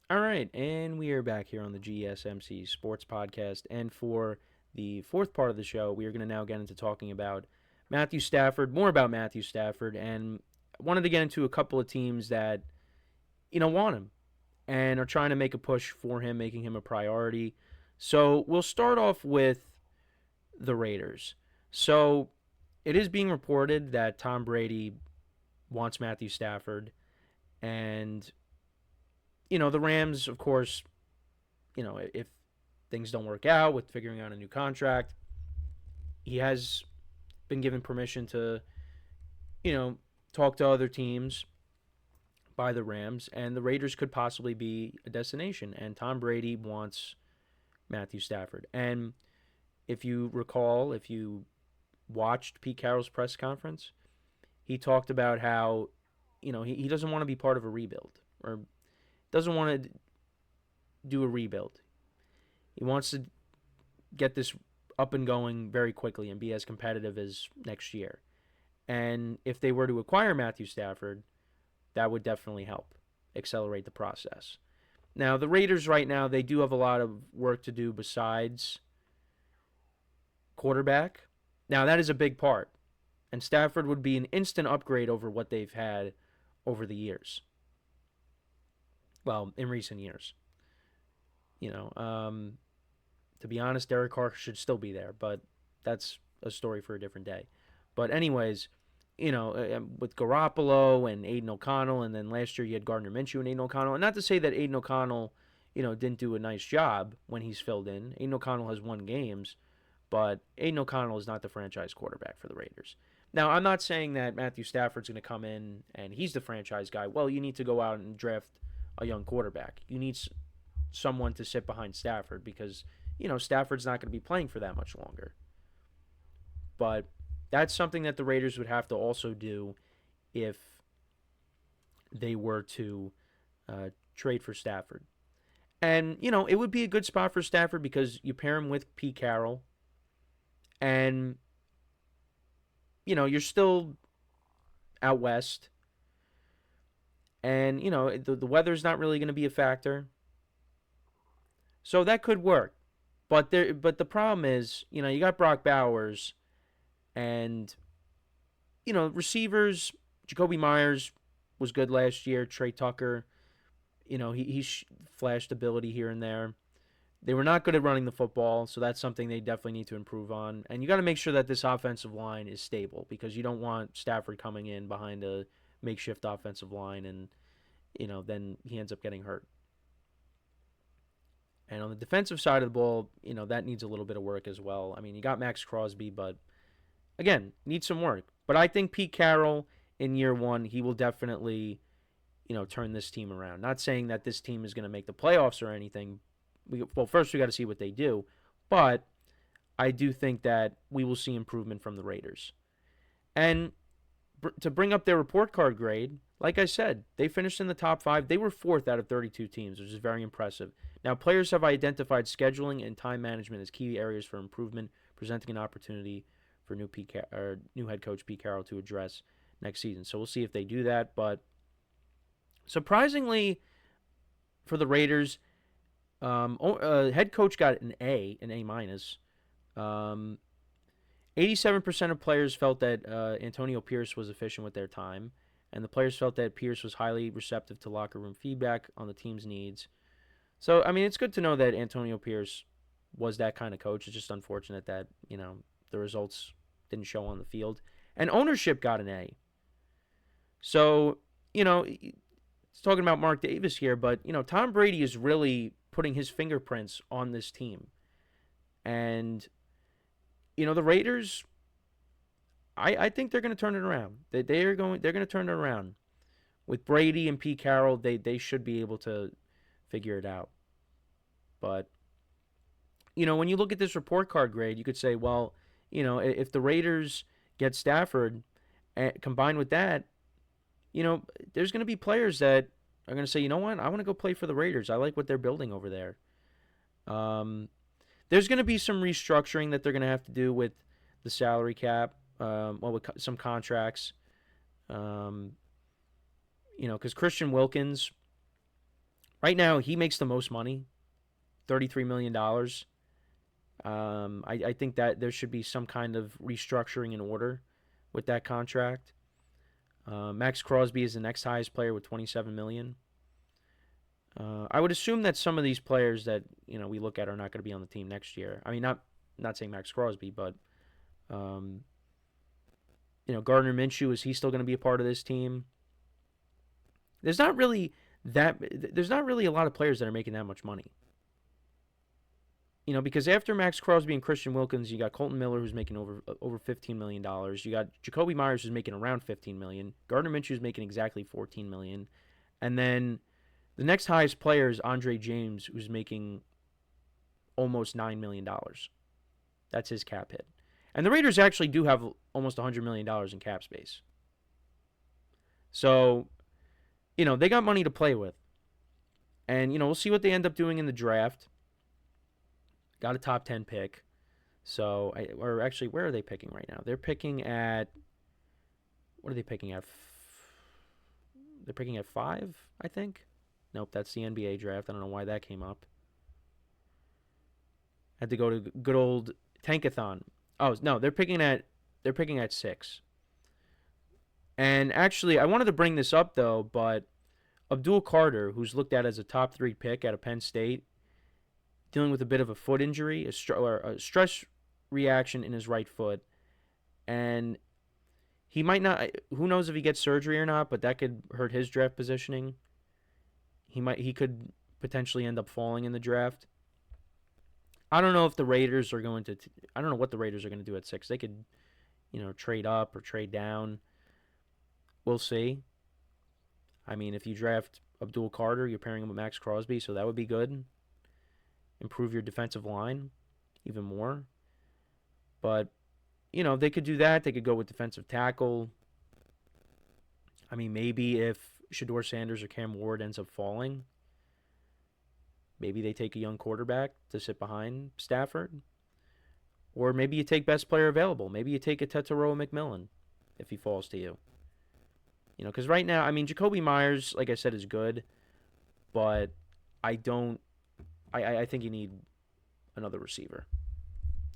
All right, and we are back here on the GSMC Sports Podcast. And for the fourth part of the show, we are going to now get into talking about Matthew Stafford, more about Matthew Stafford, and I wanted to get into a couple of teams that, want him and are trying to make a push for him, making him a priority. So we'll start off with the Raiders. So it is being reported that Tom Brady wants Matthew Stafford, and, the Rams, of course, if things don't work out with figuring out a new contract, he has been given permission to, you know, talk to other teams by the Rams, and the Raiders could possibly be a destination. And Tom Brady wants Matthew Stafford. And if you recall, if you watched Pete Carroll's press conference, he talked about how, he doesn't want to be part of a rebuild or doesn't want to do a rebuild. He wants to get this up and going very quickly and be as competitive as next year. And if they were to acquire Matthew Stafford, that would definitely help accelerate the process. Now, the Raiders right now, they do have a lot of work to do besides quarterback. Now, that is a big part. And Stafford would be an instant upgrade over what they've had over the years. Well, in recent years. You know, to be honest, Derek Carr should still be there, but that's a story for a different day. But anyways, with Garoppolo and Aiden O'Connell, and then last year you had Gardner Minshew and Aiden O'Connell. And not to say that Aiden O'Connell, didn't do a nice job when he's filled in. Aiden O'Connell has won games, but Aiden O'Connell is not the franchise quarterback for the Raiders. Now, I'm not saying that Matthew Stafford's going to come in and he's the franchise guy. Well, you need to go out and draft a young quarterback. You need someone to sit behind Stafford because, Stafford's not going to be playing for that much longer. But that's something that the Raiders would have to also do if they were to trade for Stafford. And, it would be a good spot for Stafford because you pair him with Pete Carroll and, you're still out west. And, the weather's not really going to be a factor. So that could work. But the problem is, you got Brock Bowers and, receivers. Jacoby Myers was good last year. Trey Tucker, he flashed ability here and there. They were not good at running the football, so that's something they definitely need to improve on. And you got to make sure that this offensive line is stable because you don't want Stafford coming in behind a makeshift offensive line and, then he ends up getting hurt. And on the defensive side of the ball, that needs a little bit of work as well. I mean, you got Max Crosby, but again, needs some work. But I think Pete Carroll in year one, he will definitely, turn this team around. Not saying that this team is going to make the playoffs or anything. Well, first we got to see what they do. But I do think that we will see improvement from the Raiders. And to bring up their report card grade, like I said, they finished in the top 5. They were 4th out of 32 teams, which is very impressive. Now, players have identified scheduling and time management as key areas for improvement, presenting an opportunity for new head coach Pete Carroll to address next season. So we'll see if they do that. But surprisingly, for the Raiders, head coach got an A minus. 87% of players felt that Antonio Pierce was efficient with their time, and the players felt that Pierce was highly receptive to locker room feedback on the team's needs. So, I mean, it's good to know that Antonio Pierce was that kind of coach. It's just unfortunate that, the results didn't show on the field. And ownership got an A. So, it's talking about Mark Davis here, but, Tom Brady is really putting his fingerprints on this team. And, the Raiders, I think they're going to turn it around. They're going to turn it around. With Brady and Pete Carroll, they should be able to figure it out. But, when you look at this report card grade, you could say, well, if the Raiders get Stafford, combined with that, there's going to be players that are going to say, you know what, I want to go play for the Raiders. I like what they're building over there. There's going to be some restructuring that they're going to have to do with the salary cap, with some contracts. Because Christian Wilkins Right now, he makes the most money, $33 million. I think that there should be some kind of restructuring in order with that contract. Max Crosby is the next highest player with $27 million. I would assume that some of these players that we look at are not going to be on the team next year. I mean, not saying Max Crosby, but Gardner Minshew, is he still going to be a part of this team? There's not really a lot of players that are making that much money. Because after Max Crosby and Christian Wilkins, you got Colton Miller, who's making over $15 million. You got Jacoby Myers, who's making around $15 million. Gardner Minshew is making exactly $14 million. And then the next highest player is Andre James, who's making almost $9 million. That's his cap hit. And the Raiders actually do have almost $100 million in cap space. So, they got money to play with. And, we'll see what they end up doing in the draft. Got a top 10 pick. So, where are they picking right now? They're picking at, what are they picking at? They're picking at 5, I think. Nope, that's the NBA draft. I don't know why that came up. Had to go to good old Tankathon. Oh, no, they're picking at 6. And actually, I wanted to bring this up, though, but Abdul Carter, who's looked at as a top 3 pick out of Penn State, dealing with a bit of a foot injury, a stress reaction in his right foot. And he might not, who knows if he gets surgery or not, but that could hurt his draft positioning. He could potentially end up falling in the draft. I don't know if the Raiders are going to, I don't know what the Raiders are going to do at 6. They could, trade up or trade down. We'll see. I mean, if you draft Abdul Carter, you're pairing him with Max Crosby, so that would be good. Improve your defensive line even more. But, they could do that. They could go with defensive tackle. I mean, maybe if Shedeur Sanders or Cam Ward ends up falling, maybe they take a young quarterback to sit behind Stafford. Or maybe you take best player available. Maybe you take a Tetairoa McMillan if he falls to you. Because right now, I mean, Jacoby Myers, like I said, is good. But I think you need another receiver.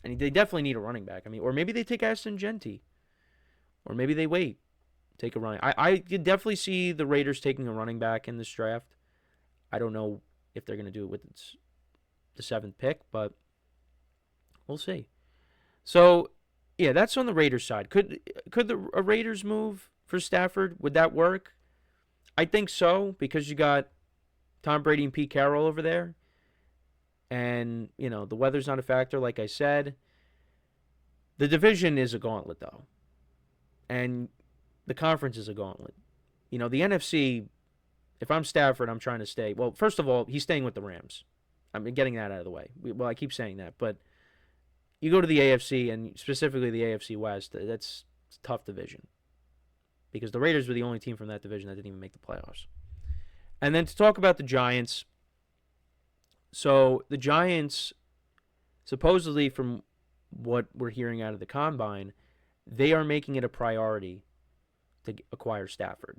And they definitely need a running back. I mean, or maybe they take Ashton Genty. Or maybe they wait. Take a running. I could definitely see the Raiders taking a running back in this draft. I don't know if they're going to do it with the 7th pick, but we'll see. So, yeah, that's on the Raiders side. Could the Raiders move for Stafford? Would that work? I think so, because you got Tom Brady and Pete Carroll over there. And, the weather's not a factor, like I said. The division is a gauntlet, though. And the conference is a gauntlet. The NFC, if I'm Stafford, I'm trying to stay. Well, first of all, he's staying with the Rams. I'm getting that out of the way. Well, I keep saying that. But you go to the AFC, and specifically the AFC West, it's a tough division. Because the Raiders were the only team from that division that didn't even make the playoffs. And then to talk about the Giants. So the Giants, supposedly from what we're hearing out of the Combine, they are making it a priority to acquire Stafford.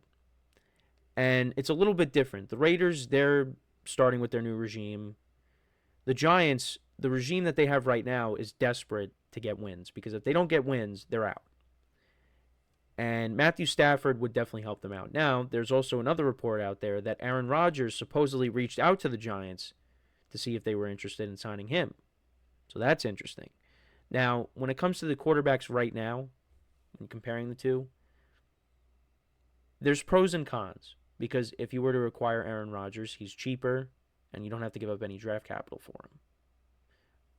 And it's a little bit different. The Raiders, they're starting with their new regime. The Giants, the regime that they have right now is desperate to get wins, because if they don't get wins, they're out. And Matthew Stafford would definitely help them out. Now, there's also another report out there that Aaron Rodgers supposedly reached out to the Giants to see if they were interested in signing him. So that's interesting. Now, when it comes to the quarterbacks right now, when comparing the two, there's pros and cons. Because if you were to acquire Aaron Rodgers, he's cheaper, and you don't have to give up any draft capital for him.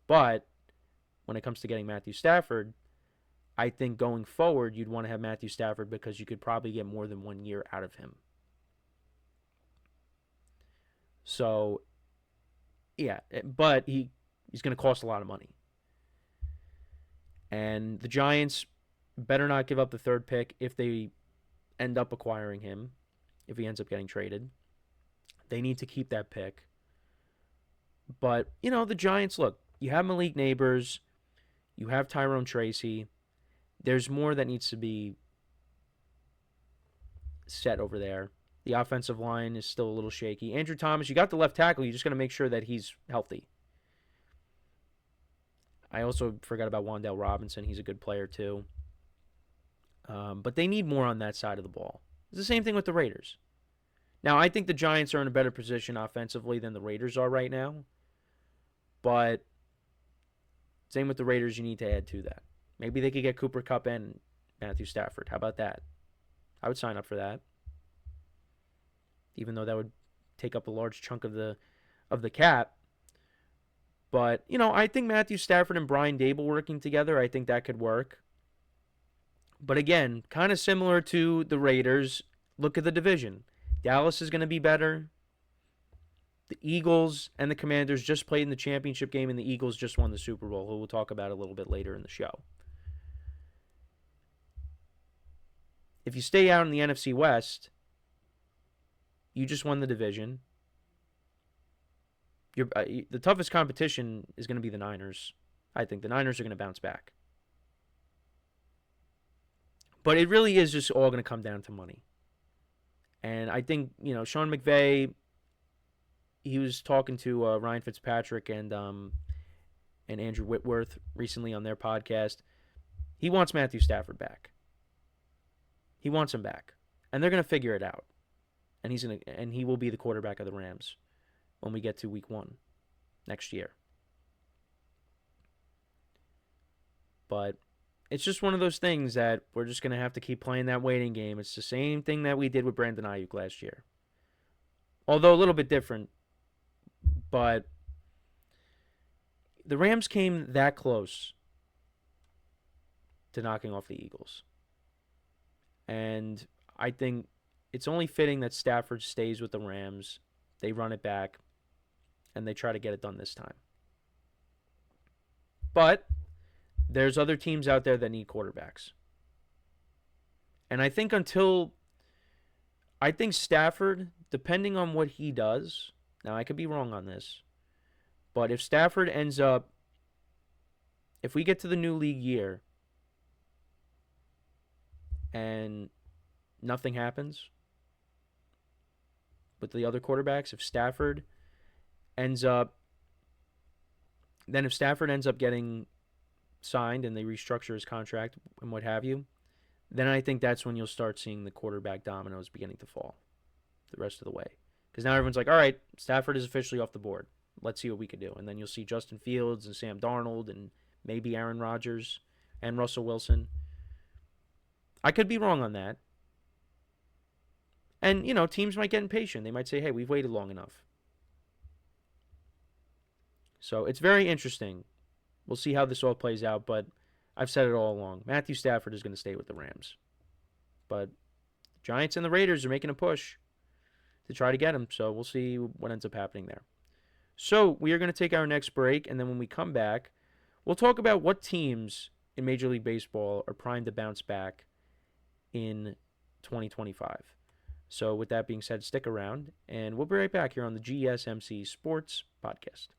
But when it comes to getting Matthew Stafford, I think going forward, you'd want to have Matthew Stafford because you could probably get more than 1 year out of him. So, yeah, but he's going to cost a lot of money. And the Giants better not give up the 3rd pick if they end up acquiring him, if he ends up getting traded. They need to keep that pick. But, the Giants, look, you have Malik Neighbors, you have Tyrone Tracy. There's more that needs to be set over there. The offensive line is still a little shaky. Andrew Thomas, you got the left tackle. You just got to make sure that he's healthy. I also forgot about Wan'Dale Robinson. He's a good player too. But they need more on that side of the ball. It's the same thing with the Raiders. Now, I think the Giants are in a better position offensively than the Raiders are right now. But same with the Raiders, you need to add to that. Maybe they could get Cooper Kupp and Matthew Stafford. How about that? I would sign up for that. Even though that would take up a large chunk of the cap. But, I think Matthew Stafford and Brian Dable working together, I think that could work. But again, kind of similar to the Raiders, look at the division. Dallas is going to be better. The Eagles and the Commanders just played in the championship game, and the Eagles just won the Super Bowl, who we'll talk about a little bit later in the show. If you stay out in the NFC West, you just won the division. The toughest competition is going to be the Niners. I think the Niners are going to bounce back. But it really is just all going to come down to money. And I think, Sean McVay, he was talking to Ryan Fitzpatrick and Andrew Whitworth recently on their podcast. He wants Matthew Stafford back. He wants him back. And they're going to figure it out. And he will be the quarterback of the Rams when we get to week 1 next year. But it's just one of those things that we're just going to have to keep playing that waiting game. It's the same thing that we did with Brandon Ayuk last year. Although a little bit different. But the Rams came that close to knocking off the Eagles. And I think it's only fitting that Stafford stays with the Rams. They run it back. And they try to get it done this time. But there's other teams out there that need quarterbacks. And I think Stafford, depending on what he does, now I could be wrong on this, but if Stafford ends up, if we get to the new league year and nothing happens with the other quarterbacks, if Stafford ends up getting signed and they restructure his contract and what have you, then I think that's when you'll start seeing the quarterback dominoes beginning to fall the rest of the way. Because now everyone's like, all right, Stafford is officially off the board. Let's see what we can do. And then you'll see Justin Fields and Sam Darnold and maybe Aaron Rodgers and Russell Wilson. I could be wrong on that. And, teams might get impatient. They might say, hey, we've waited long enough. So it's very interesting. We'll see how this all plays out, but I've said it all along. Matthew Stafford is going to stay with the Rams. But the Giants and the Raiders are making a push to try to get him, so we'll see what ends up happening there. So we are going to take our next break, and then when we come back, we'll talk about what teams in Major League Baseball are primed to bounce back in 2025. So with that being said, stick around, and we'll be right back here on the GSMC Sports Podcast.